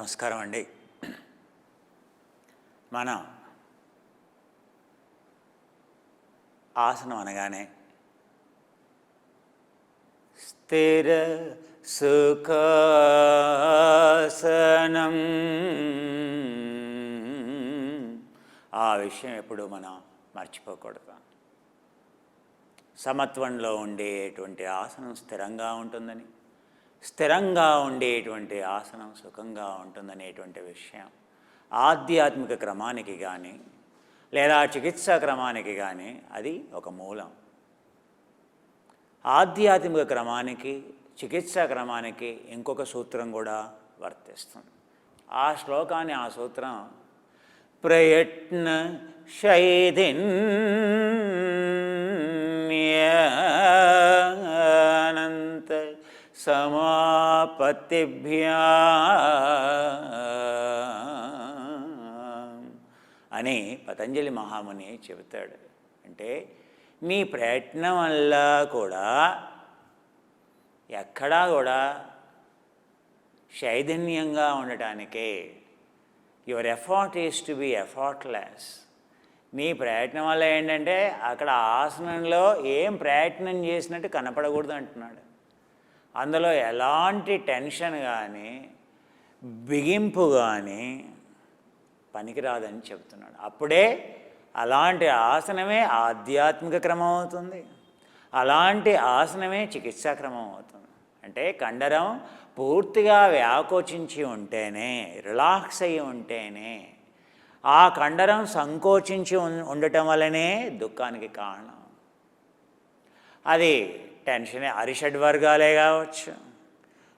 నమస్కారం అండి. మనం ఆసనం అనగానే స్థిర సుఖాసనం, ఆ విషయం ఎప్పుడు మనం మర్చిపోకూడదు. సమత్వంలో ఉండేటువంటి ఆసనం స్థిరంగా ఉంటుందని, స్థిరంగా ఉండేటువంటి ఆసనం సుఖంగా ఉంటుందనేటువంటి విషయం ఆధ్యాత్మిక క్రమానికి కానీ లేదా చికిత్సా క్రమానికి కానీ అది ఒక మూలం. ఆధ్యాత్మిక క్రమానికి చికిత్సా క్రమానికి ఇంకొక సూత్రం కూడా వర్తిస్తుంది. ఆ శ్లోకాన్ని, ఆ సూత్రం ప్రయత్న శైథిన్యానంత సమాపత్తిభ్యా అని పతంజలి మహాముని చెబుతాడు. అంటే నీ ప్రయత్నం వల్ల కూడా ఎక్కడా కూడా చైతన్యంగా ఉండటానికే, your effort is to be effortless. నీ ప్రయత్నం వల్ల ఏంటంటే అక్కడ ఆసనంలో ఏం ప్రయత్నం చేసినట్టు కనపడకూడదు అంటున్నాడు. అందులో ఎలాంటి టెన్షన్ కానీ బిగింపు కానీ పనికిరాదని చెబుతున్నాడు. అప్పుడే అలాంటి ఆసనమే ఆధ్యాత్మిక క్రమం అవుతుంది, అలాంటి ఆసనమే చికిత్సా క్రమం అవుతుంది. అంటే కండరం పూర్తిగా వ్యాకోచించి ఉంటేనే, రిలాక్స్ అయ్యి ఉంటేనే, ఆ కండరం సంకోచించి ఉండటం వల్లనే దుఃఖానికి కారణం. అది టెన్షన్ అరిషడ్ వర్గాలే కావచ్చు,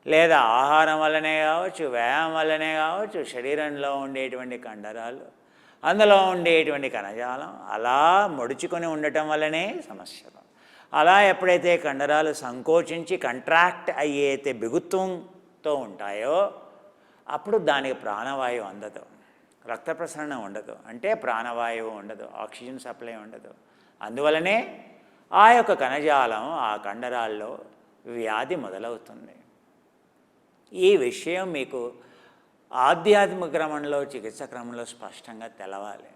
లేదా ఆహారం వల్లనే కావచ్చు, వ్యాయామం వల్లనే కావచ్చు, శరీరంలో ఉండేటువంటి కండరాలు, అందులో ఉండేటువంటి కణజాలం అలా ముడుచుకొని ఉండటం వల్లనే సమస్యలు. అలా ఎప్పుడైతే కండరాలు సంకోచించి కంట్రాక్ట్ అయ్యేతే బిగుత్వంతో ఉంటాయో అప్పుడు దానికి ప్రాణవాయువు అందదు, రక్త ప్రసరణ ఉండదు, అంటే ప్రాణవాయువు ఉండదు, ఆక్సిజన్ సప్లై ఉండదు. అందువలనే ఆ యొక్క కణజాలం, ఆ కండరాల్లో వ్యాధి మొదలవుతుంది. ఈ విషయం మీకు ఆధ్యాత్మిక క్రమంలో, చికిత్సా క్రమంలో స్పష్టంగా తెలవాలి.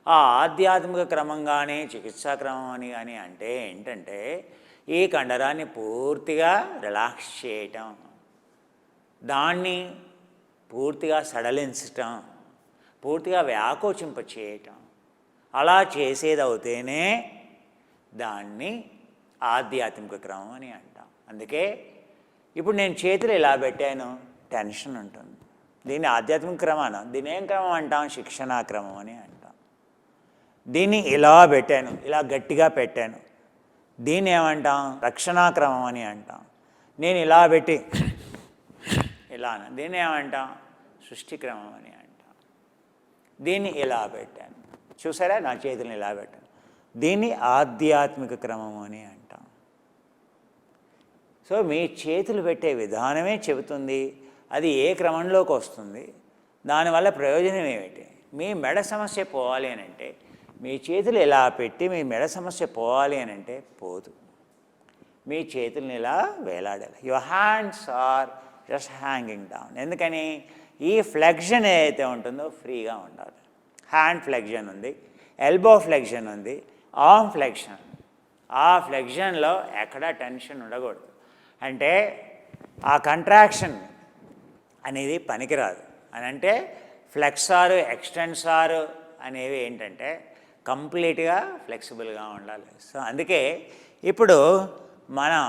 ఆ ఆధ్యాత్మిక క్రమం కానీ చికిత్సా క్రమం అని కానీ అంటే ఏంటంటే ఈ కండరాన్ని పూర్తిగా రిలాక్స్ చేయటం, దాన్ని పూర్తిగా సడలించటం, పూర్తిగా వ్యాకోచింప చేయటం. అలా చేసేది అవుతేనే దాన్ని ఆధ్యాత్మిక క్రమం అని అంటాం. అందుకే ఇప్పుడు నేను చేతులు ఇలా పెట్టాను, టెన్షన్ ఉంటుంది. దీన్ని ఆధ్యాత్మిక క్రమాన, దీని ఏం క్రమం అంటాం? శిక్షణా క్రమం అని అంటాం. దీన్ని ఇలా పెట్టాను, ఇలా గట్టిగా పెట్టాను, దీన్ని ఏమంటాం? రక్షణా క్రమం అని అంటాం. నేను ఇలా పెట్టి ఇలా, దీన్ని ఏమంటాం? సృష్టి క్రమం అని అంటాం. దీన్ని ఇలా పెట్టాను, చూసారా నా చేతులను ఇలా పెట్టాను, దీన్ని ఆధ్యాత్మిక క్రమం అని అంటాం. సో మీ చేతులు పెట్టే విధానమే చెబుతుంది అది ఏ క్రమంలోకి వస్తుంది, దానివల్ల ప్రయోజనం ఏమిటి. మీ మెడ సమస్య పోవాలి అని అంటే మీ చేతులు ఇలా పెట్టి మీ మెడ సమస్య పోవాలి అని అంటే పోదు. మీ చేతులను ఇలా వేలాడాలి. Your hands are just hanging down. ఎందుకని? ఈ ఫ్లెక్షన్ ఏదైతే ఉంటుందో ఫ్రీగా ఉండాలి. హ్యాండ్ ఫ్లెక్షన్ ఉంది, ఎల్బో ఫ్లెక్షన్ ఉంది, ఆర్మ్ ఫ్లెక్షన్. ఆ ఫ్లెక్షన్లో ఎక్కడా టెన్షన్ ఉండకూడదు. అంటే ఆ కంట్రాక్షన్ అనేది పనికిరాదు అని అంటే ఫ్లెక్సారు, ఎక్స్టెన్సారు అనేవి ఏంటంటే కంప్లీట్గా ఫ్లెక్సిబుల్గా ఉండాలి. సో అందుకే ఇప్పుడు మనం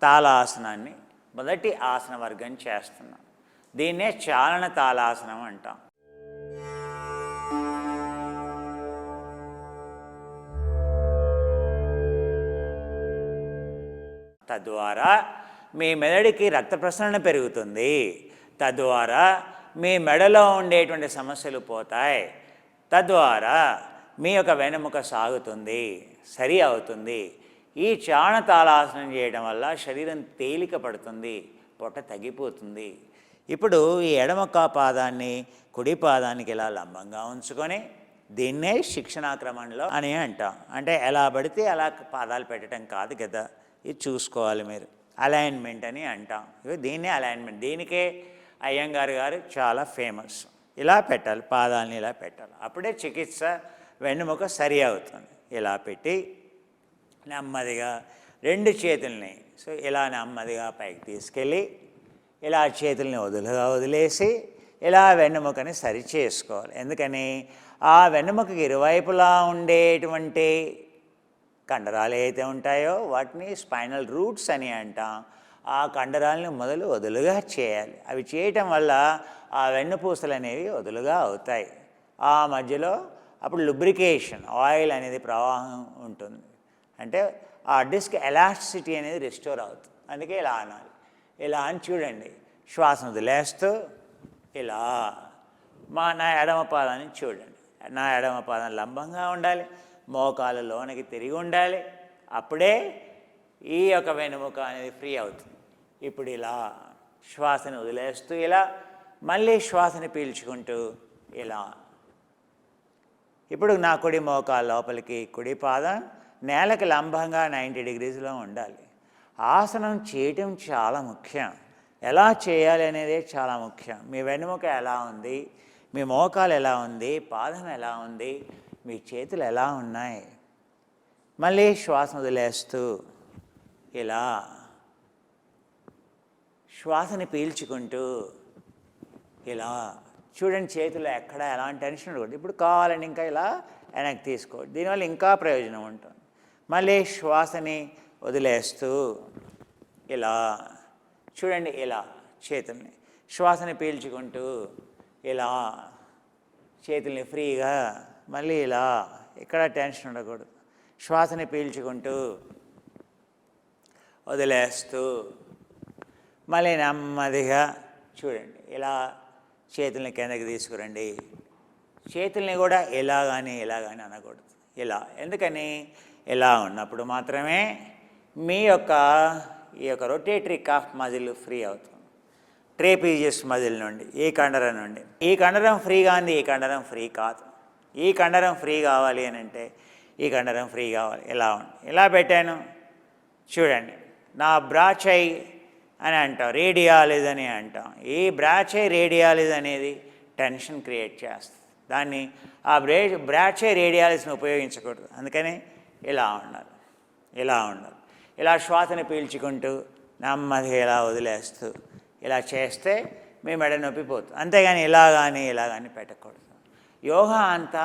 తాళాసనాన్ని మొదటి ఆసన వర్గం చేస్తున్నాం. దీన్నే చాలన తాళాసనం అంటాం. తద్వారా మీ మెదడుకి రక్త ప్రసరణ పెరుగుతుంది, తద్వారా మీ మెడలో ఉండేటువంటి సమస్యలు పోతాయి, తద్వారా మీ యొక్క వెన్నెముక సాగుతుంది, సరి అవుతుంది. ఈ చాణతాళాసనం చేయడం వల్ల శరీరం తేలిక పడుతుంది, పొట్ట తగ్గిపోతుంది. ఇప్పుడు ఈ ఎడమ పాదాన్ని కుడి పాదానికి ఇలా లంబంగా ఉంచుకొని దీన్నే శిక్షణా క్రమంలో అని అంటాం. అంటే ఎలా పడితే అలా పాదాలు పెట్టడం కాదు కదా, ఇది చూసుకోవాలి మీరు. అలైన్మెంట్ అని అంటాం. దీన్నే అలైన్మెంట్. దీనికే అయ్యంగార్ గారు చాలా ఫేమస్. ఇలా పెట్టాలి, పాదాలని ఇలా పెట్టాలి, అప్పుడే చికిత్స వెన్నుముక సరి అవుతుంది. ఇలా పెట్టి నెమ్మదిగా 2 చేతుల్ని ఇలా నెమ్మదిగా పైకి తీసుకెళ్ళి ఇలా చేతుల్ని వదిలేసి ఇలా వెన్నుముకని సరి చేసుకోవాలి. ఎందుకని ఆ వెన్నుముకకి ఇరువైపులా ఉండేటువంటి కండరాలు ఏవైతే ఉంటాయో వాటిని స్పైనల్ రూట్స్ అని అంటాం. ఆ కండరాలను వదులుగా చేయాలి. అవి చేయటం వల్ల ఆ వెన్నుపూసలు అనేవి వదులుగా అవుతాయి. ఆ మధ్యలో అప్పుడు లుబ్రికేషన్, ఆయిల్ అనేది ప్రవాహం ఉంటుంది. అంటే ఆ డిస్క్ ఎలాస్టిసిటీ అనేది రిస్టోర్ అవుతుంది. అందుకే ఇలా అనాలి. ఇలా అని చూడండి, శ్వాసను వదిలేస్తూ ఇలా నా ఎడమ పాదాన్ని చూడండి. నా ఎడమ పాదం లంబంగా ఉండాలి, మోకాలు లోనికి తిరిగి ఉండాలి. అప్పుడే ఈ యొక్క వెన్నుముక అనేది ఫ్రీ అవుతుంది. ఇప్పుడు ఇలా శ్వాసను వదిలేస్తూ ఇలా మళ్ళీ శ్వాసని పీల్చుకుంటూ ఇలా. ఇప్పుడు నా కుడి మోకాలు లోపలికి, కుడి పాదం నేలకి లంబంగా 90 డిగ్రీస్లో ఉండాలి. ఆసనం చేయటం చాలా ముఖ్యం. ఎలా చేయాలి అనేదే చాలా ముఖ్యం. మీ వెన్నుముక ఎలా ఉంది, మీ మోకాలు ఎలా ఉంది, పాదం ఎలా ఉంది, మీ చేతులు ఎలా ఉన్నాయి. మళ్ళీ శ్వాస వదిలేస్తూ ఇలా శ్వాసని పీల్చుకుంటూ ఇలా చూడండి. చేతులు ఎక్కడ ఎలాంటి టెన్షన్ ఉండకూడదు. ఇప్పుడు కావాలండి ఇంకా ఇలా వెనక్కి తీసుకోండి, దీనివల్ల ఇంకా ప్రయోజనం ఉంటుంది. మళ్ళీ శ్వాసని వదిలేస్తూ ఇలా చూడండి. ఇలా చేతుల్ని శ్వాసని పీల్చుకుంటూ ఇలా చేతుల్ని ఫ్రీగా మళ్ళీ ఇలా, ఇక్కడ టెన్షన్ ఉండకూడదు. శ్వాసని పీల్చుకుంటూ వదిలేస్తూ మళ్ళీ నెమ్మదిగా చూడండి. ఇలా చేతుల్ని కిందకి తీసుకురండి. చేతుల్ని కూడా ఇలా కానీ అనకూడదు. ఇలా. ఎందుకని ఇలా ఉన్నప్పుడు మాత్రమే మీ యొక్క ఈ యొక్క రొటేటరీ కాఫ్ మజిల్ ఫ్రీ అవుతుంది. ట్రేపీజియస్ మజిల్ నుండి, ఈ కండరం నుండి. ఈ కండరం ఫ్రీ కాంది, ఈ కండరం ఫ్రీ కాదు. ఈ కండరం ఫ్రీ కావాలి అని అంటే ఈ కండరం ఫ్రీ కావాలి. ఇలా ఉంది. ఇలా పెట్టాను చూడండి. నా బ్రాచై అని అంటాం, రేడియాలిస్ అని అంటాం. ఈ బ్రాచై రేడియాలిస్ అనేది టెన్షన్ క్రియేట్ చేస్తుంది. దాన్ని ఆ బ్రాచై రేడియాలిస్ని ఉపయోగించకూడదు. అందుకని ఇలా ఉండాలి, ఇలా ఉండాలి. ఇలా శ్వాసని పీల్చుకుంటూ నెమ్మదిగా ఇలా వదిలేస్తూ ఇలా చేస్తే మీ మెడ నొప్పి పోతుంది. అంతేగాని ఇలా కానీ పెట్టకూడదు. యోగా అంతా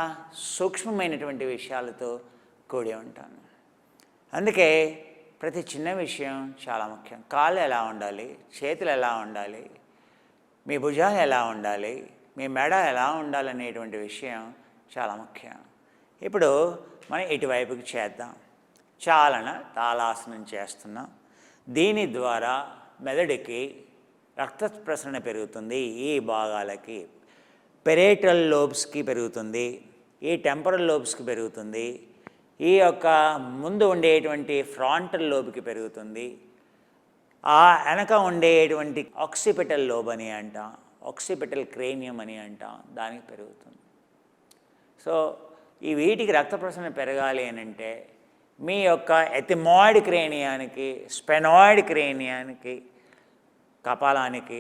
సూక్ష్మమైనటువంటి విషయాలతో కూడి ఉంటాను. అందుకే ప్రతి చిన్న విషయం చాలా ముఖ్యం. కాళ్ళు ఎలా ఉండాలి, చేతులు ఎలా ఉండాలి, మీ భుజాలు ఎలా ఉండాలి, మీ మెడ ఎలా ఉండాలనేటువంటి విషయం చాలా ముఖ్యం. ఇప్పుడు మనం ఇటువైపుకి చేద్దాం. చాలన తాళాసనం చేస్తున్నాం. దీని ద్వారా మెదడుకి రక్త ప్రసరణ పెరుగుతుంది. ఈ భాగాలకి పెరేటల్ లోబ్స్కి పెరుగుతుంది, ఈ టెంపరల్ లోబ్స్కి పెరుగుతుంది, ఈ యొక్క ముందు ఉండేటువంటి ఫ్రాంటల్ లోబ్కి పెరుగుతుంది, ఆ వెనక ఉండేటువంటి ఆక్సిపిటల్ లోబ్ అని అంటాం, ఆక్సిపిటల్ క్రేనియం అని అంటాం, దానికి పెరుగుతుంది. సో ఈ వీటికి రక్త ప్రసరణ పెరగాలి అని అంటే మీ యొక్క ఎథిమాయిడ్ క్రేనియానికి, స్పెనాయిడ్ క్రేనియానికి, కపాలానికి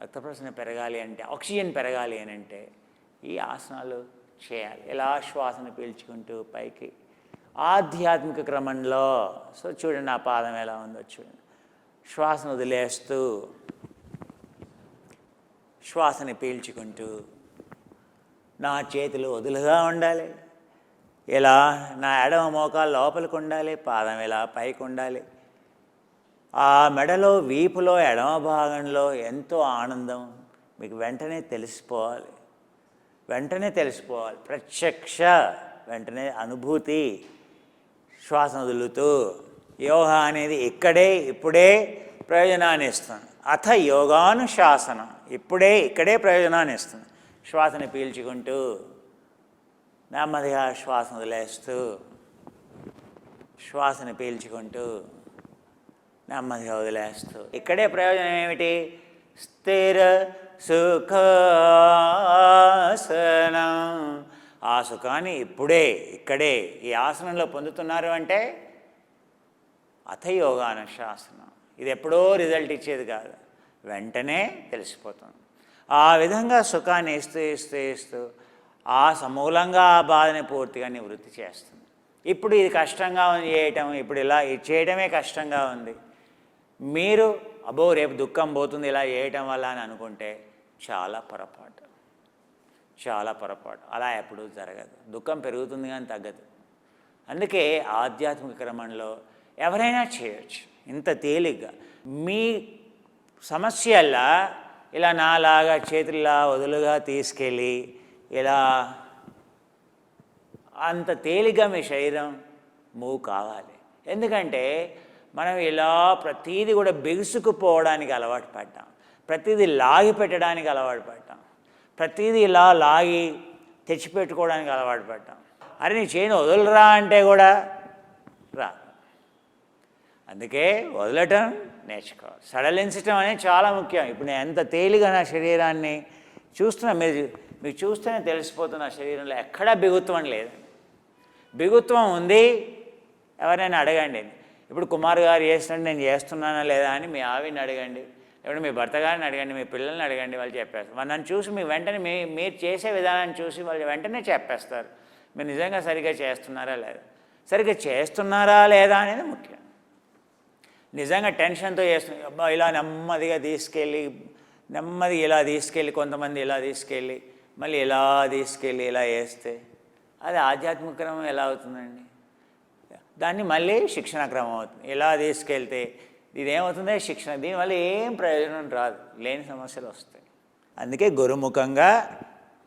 రక్త ప్రసరణ పెరగాలి అంటే, ఆక్సిజన్ పెరగాలి అని అంటే ఈ ఆసనాలు చేయాలి. ఇలా శ్వాసను పీల్చుకుంటూ పైకి ఆధ్యాత్మిక క్రమంలో. సో చూడండి నా పాదం ఎలా ఉందో చూడండి. శ్వాసను వదిలేస్తూ శ్వాసని పీల్చుకుంటూ నా చేతులు వదులుగా ఉండాలి. ఇలా నా ఎడమ మోకాలు లోపలికి ఉండాలి, పాదం ఇలా పైకి ఉండాలి. ఆ మెడలో, వీపులో, ఎడమ భాగంలో ఎంతో ఆనందం మీకు వెంటనే తెలిసిపోవాలి. ప్రత్యక్ష వెంటనే అనుభూతి. శ్వాసను వదులుతూ యోగా అనేది ఇప్పుడే ప్రయోజనాన్ని ఇస్తుంది. అథ యోగానుశాసనం, ఇక్కడే ప్రయోజనాన్ని ఇస్తుంది. శ్వాసని పీల్చుకుంటూ నెమ్మదిగా శ్వాసను వదిలేస్తూ శ్వాసని పీల్చుకుంటూ నెమ్మదిగా వదిలేస్తూ. ఇక్కడే ప్రయోజనం ఏమిటి? స్థిర సుఖాసనం. ఆ సుఖాన్ని ఇక్కడే ఈ ఆసనంలో పొందుతున్నారు అంటే అథ యోగానుశాసనం. ఇది ఎప్పుడో రిజల్ట్ ఇచ్చేది కాదు, వెంటనే తెలిసిపోతుంది. ఆ విధంగా సుఖాన్ని ఇస్తూ ఇస్తూ ఇస్తూ ఆ సమూలంగా ఆ బాధని పూర్తిగా నివృత్తి చేస్తుంది. ఇప్పుడు ఇది కష్టంగా చేయటం, ఇప్పుడు ఇలా ఇది చేయడమే కష్టంగా ఉంది, మీరు అబ్బో రేపు దుఃఖం పోతుంది ఇలా చేయటం వల్ల అని అనుకుంటే చాలా పొరపాటు, చాలా పొరపాటు. అలా ఎప్పుడూ జరగదు. దుఃఖం పెరుగుతుంది కానీ తగ్గదు. అందుకే ఆధ్యాత్మిక క్రమంలో ఎవరైనా చేయొచ్చు ఇంత తేలిగ్గా. మీ సమస్యల్లా ఇలా నాలాగా చేతుల్లా వదులుగా తీసుకెళ్ళి ఇలా అంత తేలిగ్గా మీ శరీరం మూవ్ కావాలి. ఎందుకంటే మనం ఇలా ప్రతీది కూడా బిగుసుకుపోవడానికి అలవాటు పడ్డాం, ప్రతిదీ లాగి పెట్టడానికి అలవాటు పడ్డాం, ప్రతిదీ ఇలా లాగి తెచ్చిపెట్టుకోవడానికి అలవాటు పడ్డాం. అరే నీ చేయను వదులురా అంటే కూడా రా. అందుకే వదలటం నేర్చుకోవాలి. సడలించటం అనేది చాలా ముఖ్యం. ఇప్పుడు నేను ఎంత తేలిగా నా శరీరాన్ని చూస్తున్నా, మీకు చూస్తేనే తెలిసిపోతున్న శరీరంలో ఎక్కడా బిగుత్వం లేదు. బిగుత్వం ఉంది ఎవరైనా అడగండి. ఇప్పుడు కుమార్ గారు చేసినట్టు నేను చేస్తున్నానా లేదా అని మీ ఆవిని అడగండి, లేకపోతే మీ భర్త గారిని అడగండి, మీ పిల్లల్ని అడగండి, వాళ్ళు చెప్పేస్తారు. మరి నన్ను చూసి మీ వెంటనే మీరు చేసే విధానాన్ని చూసి వాళ్ళు వెంటనే చెప్పేస్తారు మీరు నిజంగా సరిగ్గా చేస్తున్నారా లేదా. సరిగ్గా చేస్తున్నారా లేదా అనేది ముఖ్యం. నిజంగా టెన్షన్తో చేస్తుంది అబ్బా ఇలా నెమ్మదిగా తీసుకెళ్ళి నెమ్మదిగా ఇలా తీసుకెళ్ళి కొంతమంది ఇలా తీసుకెళ్ళి మళ్ళీ ఇలా తీసుకెళ్ళి ఇలా వేస్తే అది ఆధ్యాత్మిక క్రమం ఎలా అవుతుందండి? దాన్ని మళ్ళీ శిక్షణ క్రమం అవుతుంది. ఇలా తీసుకెళ్తే ఇదేమవుతుంది? శిక్షణ. దీనివల్ల ఏం ప్రయోజనం రాదు, లేని సమస్యలు వస్తాయి. అందుకే గురుముఖంగా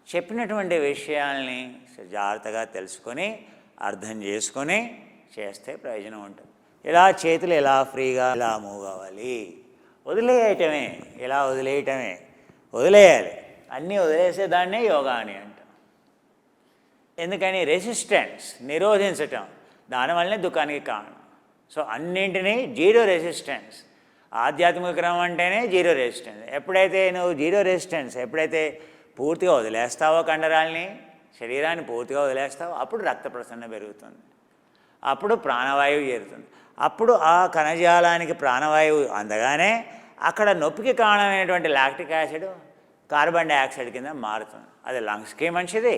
చెప్పినటువంటి విషయాల్ని జాగ్రత్తగా తెలుసుకొని అర్థం చేసుకొని చేస్తే ప్రయోజనం ఉంటుంది. ఇలా చేతులు ఎలా ఫ్రీగా ఇలా మూవ్ కావాలి, వదిలేయటమే, ఇలా వదిలేయటమే, వదిలేయాలి. అన్నీ వదిలేసేదాన్నే యోగా అని అంటాం. ఎందుకని? రెసిస్టెన్స్, నిరోధించటం, దానివల్లనే దుఃఖానికి కారణం. సో అన్నింటినీ జీరో రెసిస్టెన్స్. ఆధ్యాత్మిక క్రమం అంటేనే జీరో రెసిస్టెన్స్. ఎప్పుడైతే నువ్వు జీరో రెసిస్టెన్స్ ఎప్పుడైతే పూర్తిగా వదిలేస్తావో, కండరాల్ని శరీరాన్ని పూర్తిగా వదిలేస్తావో, అప్పుడు రక్త ప్రసరణ పెరుగుతుంది, అప్పుడు ప్రాణవాయువు చేరుతుంది. అప్పుడు ఆ కణజాలానికి ప్రాణవాయువు అందగానే అక్కడ నొప్పికి కారణమైనటువంటి లాక్టిక్ యాసిడ్ కార్బన్ డైఆక్సైడ్ కింద మారుతుంది. అది లంగ్స్కి మంచిది,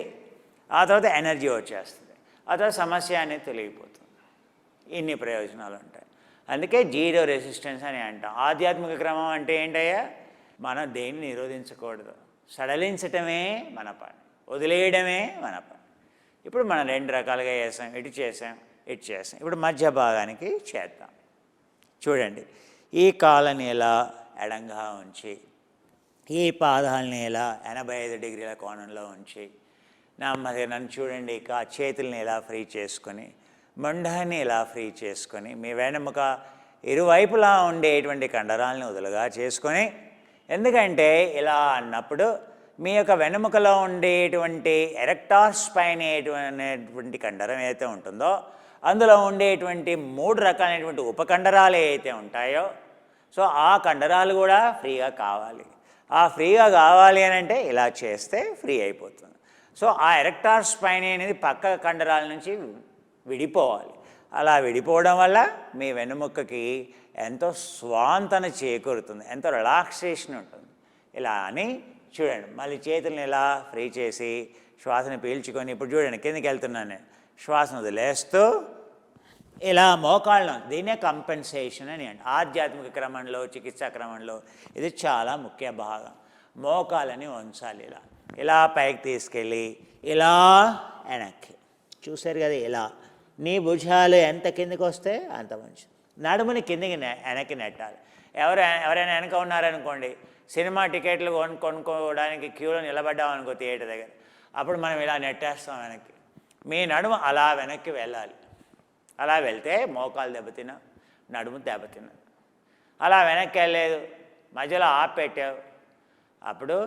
ఆ తర్వాత ఎనర్జీ వచ్చేస్తుంది, ఆ తర్వాత సమస్య అనేది తొలగిపోతుంది. ఇన్ని ప్రయోజనాలు ఉంటాయి. అందుకే జీరో రెసిస్టెన్స్ అని అంటాం. ఆధ్యాత్మిక క్రమం అంటే ఏంటయ్యా? మనం దేన్ని నిరోధించకూడదు, సడలించటమే మన పని, వదిలేయడమే మన పని. ఇప్పుడు మనం రెండు రకాలుగా చేసాం, ఇటు చేసాం, ఇటు చేసాం. ఇప్పుడు మధ్య భాగానికి చేద్దాం. చూడండి, ఈ కాళ్ళని ఎలా ఎడంగా ఉంచి, ఈ పాదాలని ఎలా 85 డిగ్రీల కోణంలో ఉంచి, నన్ను చూడండి, చేతుల్ని ఎలా ఫ్రీ చేసుకొని, మొండాన్ని ఇలా ఫ్రీ చేసుకొని, మీ వెనముక ఇరువైపులా ఉండేటువంటి కండరాలను వదులుగా చేసుకొని, ఎందుకంటే ఇలా అన్నప్పుడు మీ యొక్క వెనుముకలో ఉండేటువంటి ఎరెక్టార్ స్పైన్ అనేటువంటి కండరం ఏదైతే ఉంటుందో, అందులో ఉండేటువంటి 3 రకాలైనటువంటి ఉపకండరాలు ఏవైతే ఉంటాయో, సో ఆ కండరాలు కూడా ఫ్రీగా కావాలి. ఆ ఫ్రీగా కావాలి అని అంటే ఇలా చేస్తే ఫ్రీ అయిపోతుంది. సో ఆ ఎరెక్టార్ స్పైన్ అనేది పక్క కండరాల నుంచి విడిపోవాలి. అలా విడిపోవడం వల్ల మీ వెన్నుముక్కకి ఎంతో స్వాంతన చేకూరుతుంది, ఎంతో రిలాక్సేషన్ ఉంటుంది. ఇలా అని చూడండి. మళ్ళీ చేతులను ఇలా ఫ్రీ చేసి శ్వాసను పీల్చుకొని, ఇప్పుడు చూడండి కిందకి వెళ్తున్నాను నేను, శ్వాసను వదిలేస్తూ ఇలా మోకాళ్ళను, దీన్నే కంపెన్సేషన్ అని అండి. ఆధ్యాత్మిక క్రమంలో, చికిత్సా క్రమంలో ఇది చాలా ముఖ్య భాగం. మోకాలని ఉంచాలి, ఇలా ఇలా పైకి తీసుకెళ్ళి ఇలా వెనక్కి. చూసారు కదా, ఇలా నీ భుజాలు ఎంత కిందకి వస్తే అంత మంచిది. నడుముని కిందకి వెనక్కి నెట్టాలి. ఎవరైనా వెనక ఉన్నారనుకోండి, సినిమా టికెట్లు కొనుక్కోవడానికి క్యూలో నిలబడ్డాం అనుకో థియేటర్ దగ్గర, అప్పుడు మనం ఇలా నెట్టేస్తాం వెనక్కి. మీ నడుము అలా వెనక్కి వెళ్ళాలి. అలా వెళ్తే మోకాలు దెబ్బతిన్నా, నడుము దెబ్బతిన్నది. అలా వెనక్కి వెళ్ళలేదు, మధ్యలో ఆప్ పెట్టావు, అప్పుడు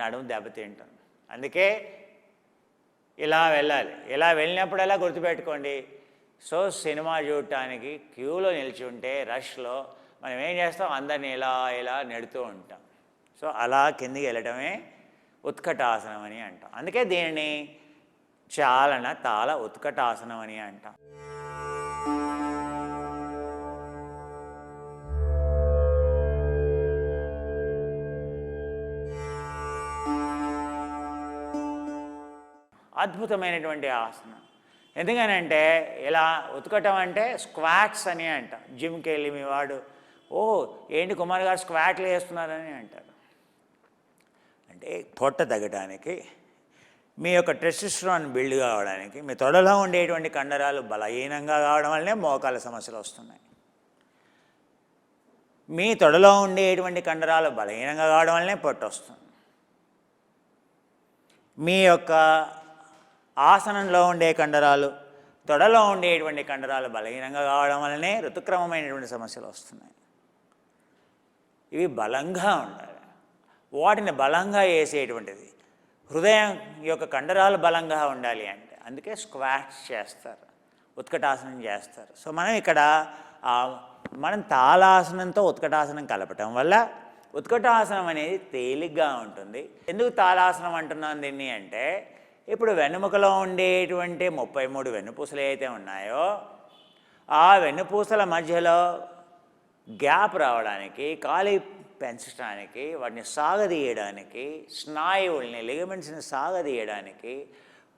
నడుము దెబ్బతింటాం. అందుకే ఇలా వెళ్ళాలి. ఇలా వెళ్ళినప్పుడు ఎలా గుర్తుపెట్టుకోండి. సో సినిమా చూడటానికి క్యూలో నిలిచి ఉంటే రష్లో మనం ఏం చేస్తాం, అందరినీ ఇలా ఇలా నెడుతూ ఉంటాం. సో అలా కిందికి వెళ్ళటమే ఉత్కటాసనం అని అంటాం. అందుకే దీనిని చాలన తాళ ఉత్కటాసనం అని అంటాం. అద్భుతమైనటువంటి ఆసనం. ఎందుకనంటే ఇలా ఉతకటం అంటే స్క్వాట్స్ అని అంట. జిమ్కి వెళ్ళి మీ వాడు ఏంటి కుమార్ గారు స్క్వాట్లు వేస్తున్నారని అంటారు. అంటే పొట్ట తగ్గడానికి, మీ యొక్క టెస్టోస్టెరాన్ బిల్డ్ కావడానికి, మీ తొడలో ఉండేటువంటి కండరాలు బలహీనంగా కావడం వల్లనే మోకాళ్ళ సమస్యలు వస్తున్నాయి. మీ తొడలో ఉండేటువంటి కండరాలు బలహీనంగా కావడం వల్లనే పొట్ట వస్తుంది. మీ యొక్క ఆసనంలో ఉండే కండరాలు, తొడలో ఉండేటువంటి కండరాలు బలహీనంగా కావడం వల్లనే ఋతుక్రమమైనటువంటి సమస్యలు వస్తున్నాయి. ఇవి బలంగా ఉండాలి. వాటిని బలంగా వేసేటువంటిది హృదయం యొక్క కండరాలు బలంగా ఉండాలి అంటే అందుకే స్క్వాట్స్ చేస్తారు, ఉత్కటాసనం చేస్తారు. సో మనం ఇక్కడ మనం తాళాసనంతో ఉత్కటాసనం కలపటం వల్ల ఉత్కటాసనం అనేది తేలిగ్గా ఉంటుంది. ఎందుకు తాళాసనం అంటున్నాను దీన్ని అంటే, ఇప్పుడు వెన్నుముకలో ఉండేటువంటి 33 వెన్నుపూసలు ఏవైతే ఉన్నాయో ఆ వెన్నుపూసల మధ్యలో గ్యాప్ రావడానికి, ఖాళీ పెంచడానికి, వాటిని సాగదీయడానికి, స్నాయువుల్ని లిగమెంట్స్ని సాగదీయడానికి,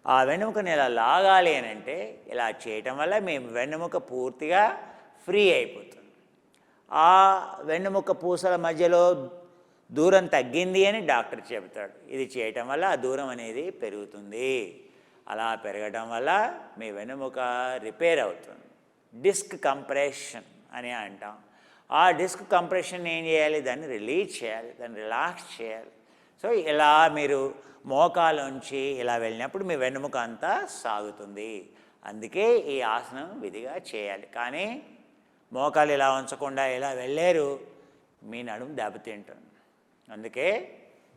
ఆ వెన్నుముకని ఇలా లాగాలి అని అంటే ఇలా చేయటం వల్ల మీ వెన్నుముక పూర్తిగా ఫ్రీ అయిపోతుంది. ఆ వెన్నుముక పూసల మధ్యలో దూరం తగ్గింది అని డాక్టర్ చెబుతాడు. ఇది చేయటం వల్ల ఆ దూరం అనేది పెరుగుతుంది. అలా పెరగడం వల్ల మీ వెన్నుముక రిపేర్ అవుతుంది. డిస్క్ కంప్రెషన్ అని అంటాం. ఆ డిస్క్ కంప్రెషన్ ఏం చేయాలి, దాన్ని రిలీజ్ చేయాలి, దాన్ని రిలాక్స్ చేయాలి. సో ఇలా మీరు మోకాలుంచి ఇలా వెళ్ళినప్పుడు మీ వెన్నుముక అంతా సాగుతుంది. అందుకే ఈ ఆసనం విధిగా చేయాలి. కానీ మోకాలు ఇలా ఉంచకుండా ఇలా వెళ్ళారు, మీ నడుము దెబ్బతింటుంది. అందుకే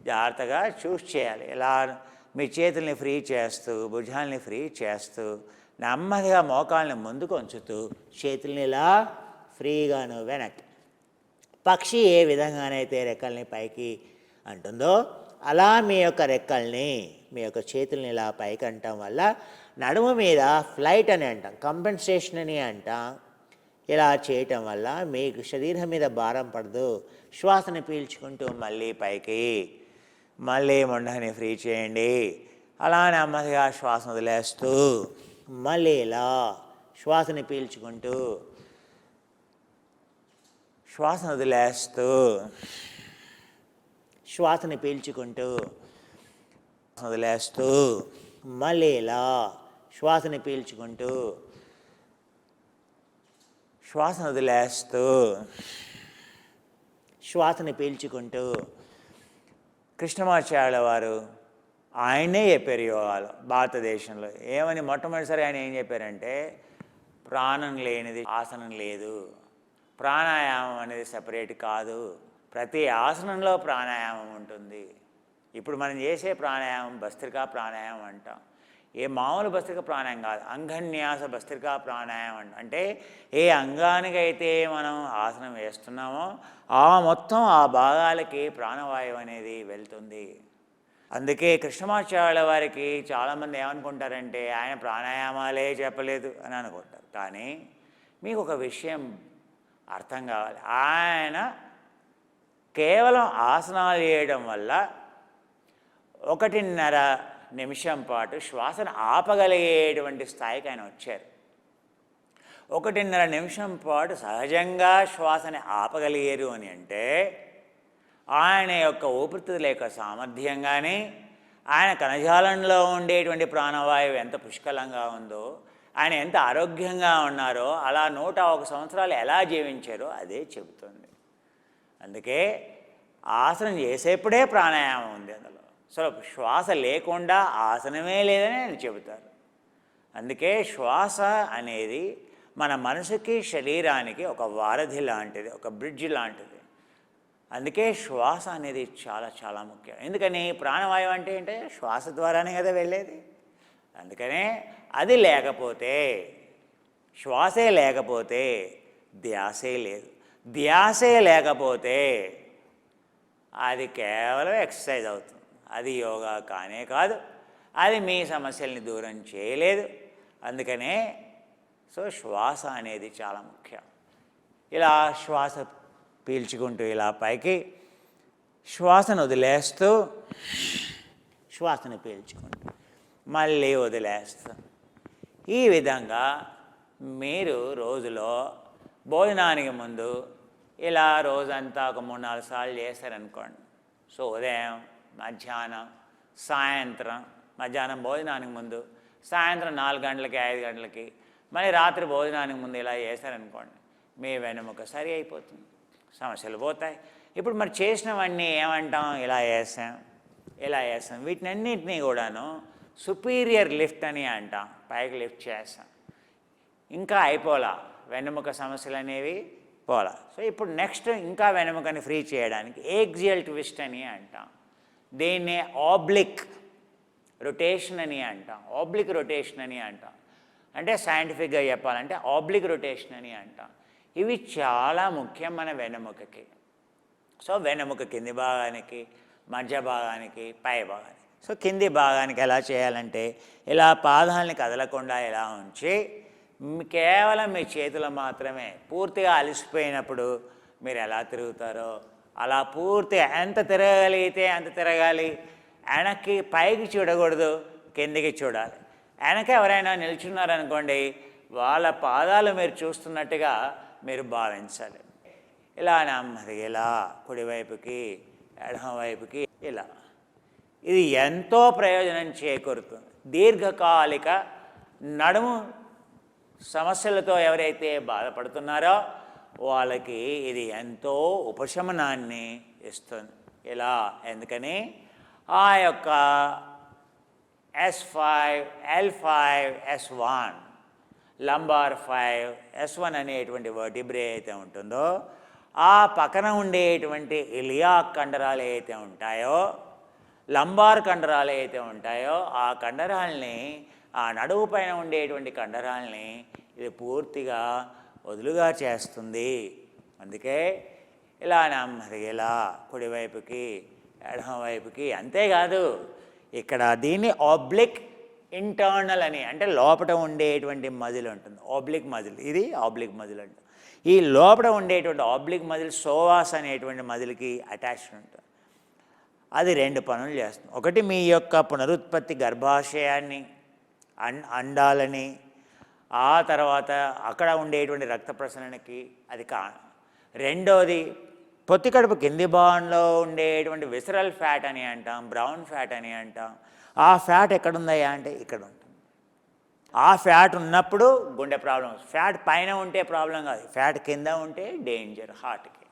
జాగ్రత్తగా చూస్ చేయాలి. ఇలా మీ చేతుల్ని ఫ్రీ చేస్తూ, భుజాలని ఫ్రీ చేస్తూ, నెమ్మదిగా మోకాళ్ళని ముందుకు ఉంచుతూ, చేతుల్ని ఇలా ఫ్రీగాను వెనక్కి. పక్షి ఏ విధంగానైతే రెక్కల్ని పైకి అంటుందో అలా మీ యొక్క రెక్కల్ని, మీ యొక్క చేతుల్ని ఇలా పైకి అంటాం వల్ల నడుము మీద ఫ్లైట్ అని అంటాం, కంపెన్సేషన్ అని అంటాం. ఇలా చేయటం వల్ల మీకు శరీరం మీద భారం పడదు. శ్వాసని పీల్చుకుంటూ మళ్ళీ పైకి, మళ్ళీ మొండాన్ని ఫ్రీ చేయండి. అలా నెమ్మదిగా శ్వాసను వదిలేస్తూ మళ్ళీ ఇలా శ్వాసని పీల్చుకుంటూ, శ్వాసను వదిలేస్తూ, శ్వాసని పీల్చుకుంటూ, వదిలేస్తూ మళ్ళీ ఇలా శ్వాసని పీల్చుకుంటూ, శ్వాసను వదిలేస్తూ, శ్వాసని పీల్చుకుంటూ. కృష్ణమాచార్యుల వారు ఆయనే చెప్పారు యోగాలో భారతదేశంలో. ఏమని మొట్టమొదటిసారి ఆయన ఏం చెప్పారంటే, ప్రాణం లేనిది ఆసనం లేదు, ప్రాణాయామం అనేది సెపరేట్ కాదు, ప్రతి ఆసనంలో ప్రాణాయామం ఉంటుంది. ఇప్పుడు మనం చేసే ప్రాణాయామం భస్త్రికా ప్రాణాయామం అంటాం. ఏ మామూలు భస్త్రిక ప్రాణాయామం కాదు, అంగన్యాస భస్త్రికా ప్రాణాయామం అంటే ఏ అంగానికైతే మనం ఆసనం వేస్తున్నామో ఆ మొత్తం ఆ భాగాలకి ప్రాణవాయువు అనేది వెళ్తుంది. అందుకే కృష్ణమాచార్యుల వారికి చాలామంది ఏమనుకుంటారంటే ఆయన ప్రాణాయామాలే చెప్పలేదు అని అనుకుంటారు. కానీ మీకు ఒక విషయం అర్థం కావాలి, ఆయన కేవలం ఆసనాలు చేయడం వల్ల 1.5 నిమిషం పాటు శ్వాసను ఆపగలిగేటువంటి స్థాయికి ఆయన వచ్చారు. 1.5 నిమిషం పాటు సహజంగా శ్వాసని ఆపగలిగారు అని అంటే ఆయన యొక్క ఊపిరితిత్తుల యొక్క సామర్థ్యం కానీ, ఆయన కణజాలంలో ఉండేటువంటి ప్రాణవాయువు ఎంత పుష్కలంగా ఉందో, ఆయన ఎంత ఆరోగ్యంగా ఉన్నారో, అలా 101 సంవత్సరాలు ఎలా జీవించారో అదే చెబుతుంది. అందుకే ఆసనం చేసేప్పుడే ప్రాణాయామం ఉంది అందులో. సో శ్వాస లేకుండా ఆసనమే లేదని ఆయన చెబుతారు. అందుకే శ్వాస అనేది మన మనసుకి శరీరానికి ఒక వారధి లాంటిది, ఒక బ్రిడ్జ్ లాంటిది. అందుకే శ్వాస అనేది చాలా చాలా ముఖ్యం. ఎందుకని ప్రాణవాయువు అంటే ఏంటంటే శ్వాస ద్వారానే కదా వెళ్ళేది. అందుకనే అది లేకపోతే, శ్వాసే లేకపోతే ధ్యాసే లేదు, ధ్యాసే లేకపోతే అది కేవలం ఎక్సర్సైజ్ అవుతుంది. అది యోగా కానే కాదు, అది మీ సమస్యల్ని దూరం చేయలేదు. అందుకనే సో శ్వాస అనేది చాలా ముఖ్యం. ఇలా శ్వాస పీల్చుకుంటూ ఇలా పైకి, శ్వాసను వదిలేస్తూ శ్వాసను పీల్చుకుంటూ మళ్ళీ వదిలేస్తాం. ఈ విధంగా మీరు రోజులో భోజనానికి ముందు ఇలా రోజంతా ఒక 3-4 సార్లు చేస్తారనుకోండి. సో ఉదయం, మధ్యాహ్నం, సాయంత్రం, మధ్యాహ్నం భోజనానికి ముందు, సాయంత్రం 4 గంటలకి 5 గంటలకి, మళ్ళీ రాత్రి భోజనానికి ముందు ఇలా చేశారనుకోండి, మీ వెన్నెముక సరి అయిపోతుంది, సమస్యలు పోతాయి. ఇప్పుడు మరి చేసినవన్నీ ఏమంటాం? ఇలా చేస్తాం. వీటినన్నింటినీ కూడాను సుపీరియర్ లిఫ్ట్ అని అంటాం. పైకి లిఫ్ట్ చేస్తాం. ఇంకా అయిపోలా, వెన్నెముక సమస్యలు అనేవి పోలా. సో ఇప్పుడు నెక్స్ట్ ఇంకా వెన్నెముకని ఫ్రీ చేయడానికి ఏక్సియల్ ట్విస్ట్ అని అంటాం. దీన్నే ఆబ్లిక్ రొటేషన్ అని అంటాం. అంటే సైంటిఫిక్గా చెప్పాలంటే ఆబ్లిక్ రొటేషన్ అని అంటాం. ఇవి చాలా ముఖ్యం మన వెన్నెముకకి. సో వెన్నెముక కింది భాగానికి, మధ్య భాగానికి, పై భాగానికి. సో కింది భాగానికి ఎలా చేయాలంటే ఇలా పాదాలని కదలకుండా ఇలా ఉంచి కేవలం మీ చేతులు మాత్రమే, పూర్తిగా అలసిపోయినప్పుడు మీరు ఎలా తిరుగుతారో అలా పూర్తిగా ఎంత తిరగగలిగితే అంత తిరగాలి. వెనక్కి పైకి చూడకూడదు, కిందికి చూడాలి. వెనక ఎవరైనా నిల్చున్నారనుకోండి, వాళ్ళ పాదాలు మీరు చూస్తున్నట్టుగా మీరు భావించాలి. ఇలా నెమ్మది ఇలా కుడివైపుకి, ఎడమవైపుకి ఇలా. ఇది ఎంతో ప్రయోజనం చేకూరుతుంది. దీర్ఘకాలిక నడుము సమస్యలతో ఎవరైతే బాధపడుతున్నారో వాళ్ళకి ఇది ఎంతో ఉపశమనాన్ని ఇస్తుంది. ఇలా ఎందుకని ఆ యొక్క S5, L5, S1, lumbar 5, S1 అనేటువంటి వర్టిబ్రే అయితే ఉంటుందో ఆ పక్కన ఉండేటువంటి ఇలియాక్ కండరాలు ఏవైతే ఉంటాయో, లంబార్ కండరాలు ఏవైతే ఉంటాయో ఆ కండరాలని, ఆ నడువు పైన ఉండేటువంటి కండరాలని ఇది పూర్తిగా వదులుగా చేస్తుంది. అందుకే ఇలా నెమ్మది ఇలా కుడివైపుకి, ఎడమవైపుకి. అంతేకాదు ఇక్కడ దీన్ని ఆబ్లిక్ ఇంటర్నల్ అని, అంటే లోపల ఉండేటువంటి మజిల్ ఉంటుంది, ఆబ్లిక్ మజిల్. ఇది ఆబ్లిక్ మజిల్ అంట. ఈ లోపల ఉండేటువంటి ఆబ్లిక్ మజిల్ సోవాస్ అనేటువంటి మజిల్కి అటాచ్డ్ ఉంటుంది. అది 2 పనులు చేస్తుంది. ఒకటి మీ యొక్క పునరుత్పత్తి గర్భాశయాన్ని, అండాలని, ఆ తర్వాత అక్కడ ఉండేటువంటి రక్త ప్రసరణకి అది రెండోది పొత్తి కడుపు కింది భాగంలో ఉండేటువంటి విసరల్ ఫ్యాట్ అని అంటాం, బ్రౌన్ ఫ్యాట్ అని అంటాం. ఆ ఫ్యాట్ ఎక్కడుందయ్యా అంటే ఇక్కడ ఉంటుంది. ఆ ఫ్యాట్ ఉన్నప్పుడు గుండె ప్రాబ్లం. ఫ్యాట్ పైన ఉంటే ప్రాబ్లం కాదు, ఫ్యాట్ కింద ఉంటే డేంజర్ హార్ట్కి.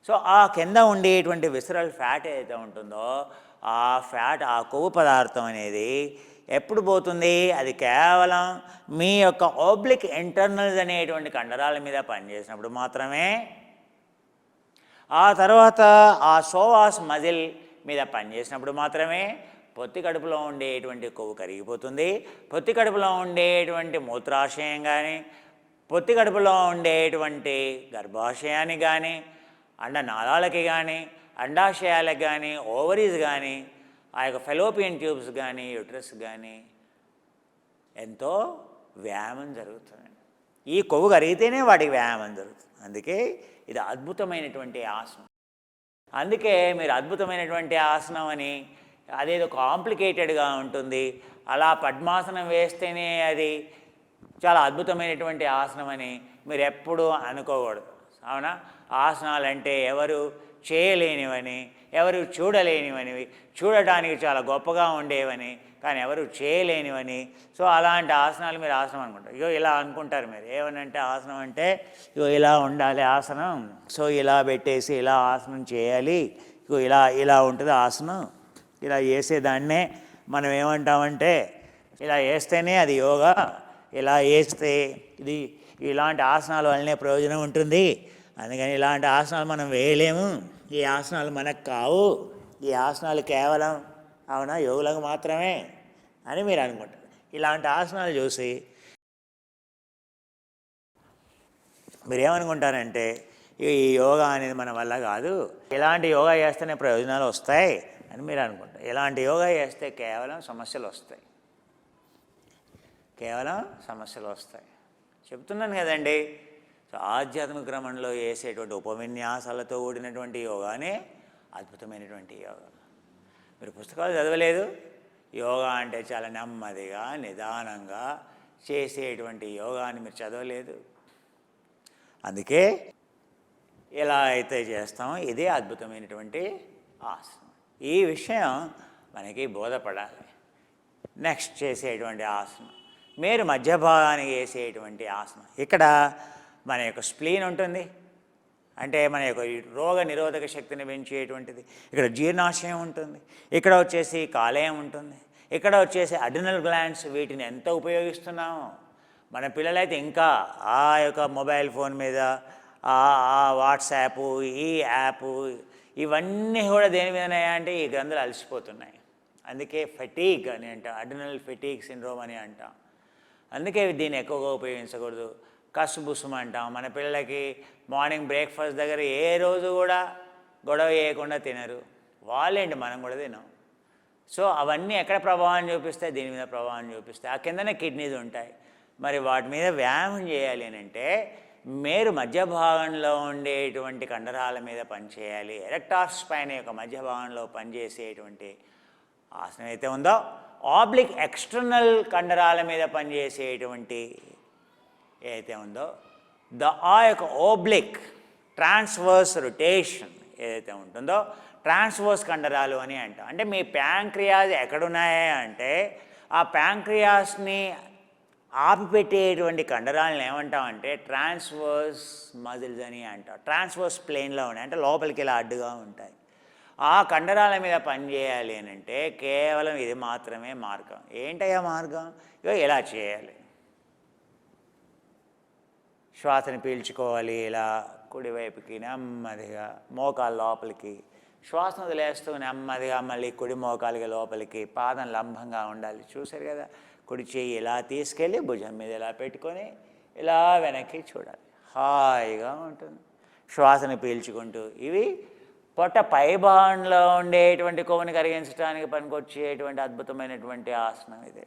సో ఆ కింద ఉండేటువంటి విసరల్ ఫ్యాట్ ఏదైతే ఉంటుందో ఆ ఫ్యాట్, ఆ కొవ్వు పదార్థం అనేది ఎప్పుడు పోతుంది? అది కేవలం మీ యొక్క ఆబ్లిక్ ఇంటర్నల్స్ అనేటువంటి కండరాల మీద పనిచేసినప్పుడు మాత్రమే. ఆ తర్వాత ఆ సోవాస్ మజిల్ మీద పనిచేసినప్పుడు మాత్రమే పొత్తి కడుపులో ఉండేటువంటి కొవ్వు కరిగిపోతుంది. పొత్తి కడుపులో ఉండేటువంటి మూత్రాశయం కానీ, పొత్తి కడుపులో ఉండేటువంటి గర్భాశయానికి కానీ, అండనాళాలకి కానీ, అండాశయాలకు కానీ, ఓవరీస్ కానీ, ఆ యొక్క ఫెలోపియన్ ట్యూబ్స్ కానీ, యూట్రస్ కానీ ఎంతో వ్యాయామం జరుగుతుంది. ఈ కొవ్వు కరిగితేనే వాటికి వ్యాయామం జరుగుతుంది. అందుకే ఇది అద్భుతమైనటువంటి ఆసనం. అందుకే మీరు అద్భుతమైనటువంటి ఆసనం అని, అదేదో కాంప్లికేటెడ్గా ఉంటుంది, అలా పద్మాసనం వేస్తేనే అది చాలా అద్భుతమైనటువంటి ఆసనం అని మీరు ఎప్పుడూ అనుకోకూడదు. అవునా? ఆసనాలు అంటే ఎవరు చేయలేనివని, ఎవరు చూడలేనివనివి, చూడటానికి చాలా గొప్పగా ఉండేవని, కానీ ఎవరు చేయలేనివని. సో అలాంటి ఆసనాలు మీరు ఆసనం అనుకుంటారు. ఇగో ఇలా అనుకుంటారు మీరు. ఏమనంటే ఆసనం అంటే ఇగో ఇలా ఉండాలి ఆసనం, సో ఇలా పెట్టేసి ఇలా ఆసనం చేయాలి, ఇగో ఇలా ఇలా ఉంటుంది ఆసనం. ఇలా చేసేదాన్నే మనం ఏమంటామంటే ఇలా వేస్తేనే అది యోగా, ఇలా వేస్తే ఇది ఇలాంటి ఆసనాల వల్లనే ప్రయోజనం ఉంటుంది, అందుకని ఇలాంటి ఆసనాలు మనం వేయలేము, ఈ ఆసనాలు మనకు కావు, ఈ ఆసనాలు కేవలం అవునా యోగులకు మాత్రమే అని మీరు అనుకుంటారు. ఇలాంటి ఆసనాలు చూసి మీరేమనుకుంటారంటే ఈ యోగా అనేది మన వల్ల కాదు, ఇలాంటి యోగా చేస్తేనే ప్రయోజనాలు వస్తాయి అని మీరు అనుకుంటారు. ఇలాంటి యోగా చేస్తే కేవలం సమస్యలు వస్తాయి, కేవలం సమస్యలు వస్తాయి. చెప్తున్నాను కదండి. సో ఆధ్యాత్మిక క్రమంలో వేసేటువంటి ఉపవిన్యాసాలతో కూడినటువంటి యోగానే అద్భుతమైనటువంటి యోగా. మీరు పుస్తకాలు చదవలేదు, యోగా అంటే చాలా నెమ్మదిగా నిదానంగా చేసేటువంటి యోగాని మీరు చదవలేదు. అందుకే ఎలా అయితే చేస్తామో ఇదే అద్భుతమైనటువంటి ఆసనం. ఈ విషయం మనకి బోధపడాలి. నెక్స్ట్ చేసేటువంటి ఆసనం మీరు మధ్య భాగానికి వేసేటువంటి ఆసనం. ఇక్కడ మన యొక్క స్ప్లీన్ ఉంటుంది, అంటే మన యొక్క రోగ నిరోధక శక్తిని పెంచేటువంటిది. ఇక్కడ జీర్ణాశయం ఉంటుంది, ఇక్కడ వచ్చేసి కాలేయం ఉంటుంది, ఇక్కడ వచ్చేసి అడ్రినల్ గ్లాండ్స్. వీటిని ఎంత ఉపయోగిస్తున్నామో మన పిల్లలైతే ఇంకా ఆ యొక్క మొబైల్ ఫోన్ మీద వాట్సాప్, ఈ యాప్, ఇవన్నీ కూడా దేని మీద అంటే ఈ గ్రంథులు అలసిపోతున్నాయి. అందుకే ఫెటీగ్ అని అంటాం, అడ్రినల్ ఫెటీగ్ సిండ్రోమ్ అని అంటాం. అందుకే దీన్ని ఎక్కువగా ఉపయోగించకూడదు. కసుబుసుము అంటాం. మన పిల్లలకి మార్నింగ్ బ్రేక్ఫాస్ట్ దగ్గర ఏ రోజు కూడా గొడవ చేయకుండా తినరు. వాళ్ళేంటి, మనం కూడా తినాం. సో అవన్నీ ఎక్కడ ప్రభావం చూపిస్తాయి? దీని మీద ప్రభావం చూపిస్తాయి. ఆ కిందనే కిడ్నీస్ ఉంటాయి. మరి వాటి మీద వ్యాయామం చేయాలి అని అంటే మీరు మధ్య భాగంలో ఉండేటువంటి కండరాల మీద పనిచేయాలి. ఎరెక్టార్ స్పైన్ యొక్క మధ్య భాగంలో పనిచేసేటువంటి ఆసనం అయితే ఉందో, ఆబ్లిక్ ఎక్స్టర్నల్ కండరాల మీద పనిచేసేటువంటి ఏదైతే ఉందో, ఆ యొక్క ఓబ్లిక్ ట్రాన్స్వర్స్ రొటేషన్ ఏదైతే ఉంటుందో, ట్రాన్స్వర్స్ కండరాలు అని అంటాం. అంటే మీ ప్యాంక్రియాస్ ఎక్కడున్నాయా అంటే ఆ ప్యాంక్రియాస్ని ఆపిపెట్టేటువంటి కండరాలను ఏమంటామంటే ట్రాన్స్వర్స్ మజిల్స్ అని అంటాం. ట్రాన్స్వర్స్ ప్లేన్లో ఉన్నాయి, అంటే లోపలికి ఇలా అడ్డుగా ఉంటాయి. ఆ కండరాల మీద పనిచేయాలి అని అంటే కేవలం ఇది మాత్రమే మార్గం. ఏంటయ్యా మార్గం? ఇగో ఇలా చేయాలి. శ్వాసని పీల్చుకోవాలి, ఇలా కుడివైపుకి నెమ్మదిగా మోకాలు లోపలికి, శ్వాసను వదిలేస్తూ నెమ్మదిగా మళ్ళీ కుడి మోకాలికి లోపలికి, పాదం లంబంగా ఉండాలి. చూసారు కదా, కుడి చెయ్యి ఇలా తీసుకెళ్ళి భుజం మీద ఇలా పెట్టుకొని ఇలా వెనక్కి చూడాలి. హాయిగా ఉంటుంది. శ్వాసను పీల్చుకుంటూ. ఇవి పొట్ట పైభాగంలో ఉండేటువంటి కొవ్వుని కరిగించడానికి పనికొచ్చేటువంటి అద్భుతమైనటువంటి ఆసనం ఇది.